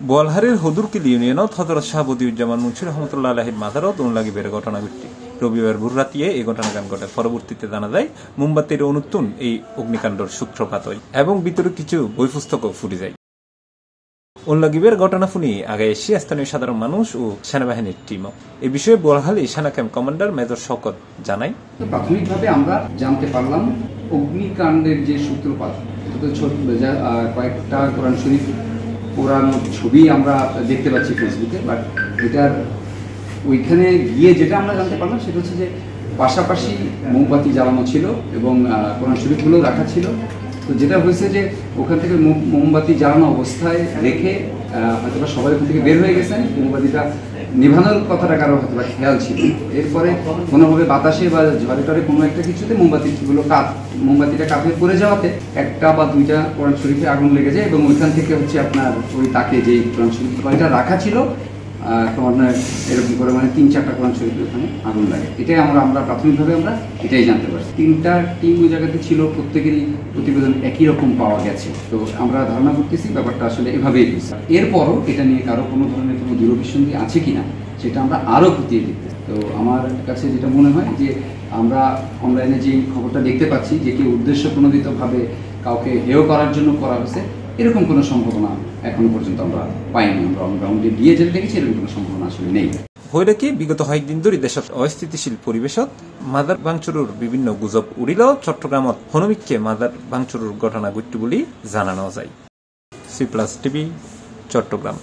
বোয়ালহারের হদুরকিল ইউনিয়নত হযরত শাহ বদিউজ্জামান মুন্সি রহমতুল্লাহ আলাইহির মাজারত উনলাগিবের ঘটনা ঘটে। রবিবার ভোর রাতিয়ে এই ঘটনাকাণ্ড ঘটে। পরবর্তীতে জানা যায় মোমবাতির অনুত্তুন এই অগ্নিকাণ্ডের সূত্রপাত হয় এবং ভিতরে কিছু বই পুস্তকও ফুটে যায়। উনলাগিবের ঘটনা শুনি আগে এসে স্থানীয় সাধারণ মানুষ ও সেনাবাহিনীর টিমও। এ বিষয়ে বোয়ালহালী সেনা ক্যাম্প কমান্ডার মেজর শওকত জানায়, প্রাথমিকভাবে আমরা জানতে পারলাম অগ্নিকাণ্ডের যে সূত্রপাত, কয়েকটা কোরআন শরীফ পোড়ানোর ছবি আমরা দেখতে পাচ্ছি ফেসবুকে, বাট এটার ওইখানে গিয়ে যেটা আমরা জানতে পারলাম সেটা হচ্ছে যে পাশাপাশি মোমবাতি জ্বালানো ছিল এবং কোরআন শরীফগুলো রাখা ছিল। তো যেটা হয়েছে যে ওখান থেকে মোমবাতি জ্বালানো অবস্থায় রেখে হয়তো সবাই ওখান থেকে বের হয়ে গেছেন, মোমবাতিটা নিভানোর কথাটা কারো হয়তো খেয়াল ছিল। এরপরে কোনোভাবে বাতাসে বা ঝড়ে টরে কোনো একটা কিছুতে মোমবাতিটা কাঁপে পড়ে যাওয়াতে একটা বা দুইটা কোরআন শরীফে আগুন লেগে যায় এবং ওইখান থেকে হচ্ছে আপনার ওই তাকে যেই কোরআন শরীফ রাখা ছিল তোমার এরকম করে 3-4টা কোরআন শরীফ ওখানে আগুন লাগে। এটাই আমরা প্রাথমিকভাবে আমরা এটাই জানতে পারছি। 3টা টিম ওই জায়গাতে ছিল, প্রত্যেকেরই প্রতিবেদন একই রকম পাওয়া গেছে। তো আমরা ধারণা করতেছি ব্যাপারটা আসলে এভাবেই হয়েছে। এরপরও এটা নিয়ে কারো কোনো ধরনের কোনো দূরভিসন্ধি আছে কিনা সেটা আমরা আরও খতিয়ে দেখতে। তো আমার কাছে যেটা মনে হয় যে আমরা অনলাইনে যে খবরটা দেখতে পাচ্ছি যে কেউ উদ্দেশ্যপ্রণোদিতভাবে কাউকে হেয় করার জন্য করা হয়েছে, এরকম কোনো সম্ভাবনা এখনো পর্যন্ত আমরা পাইনি। আমরা গ্রাউন্ডে গিয়ে যেটা দেখেছি এরকম কোনো সম্ভাবনা আসলে নেই। হইরাকি বিগত কয়েকদিন ধরে দেশত অস্থিতিশীল পরিবেশত মাদার ভাঙচুরের বিভিন্ন গুজব উড়িল। চট্টগ্রামত হনুমিককে মাদার ভাঙচুরের ঘটনা ঘটে বলে জানানো যায়। C+ TV, Chittagong.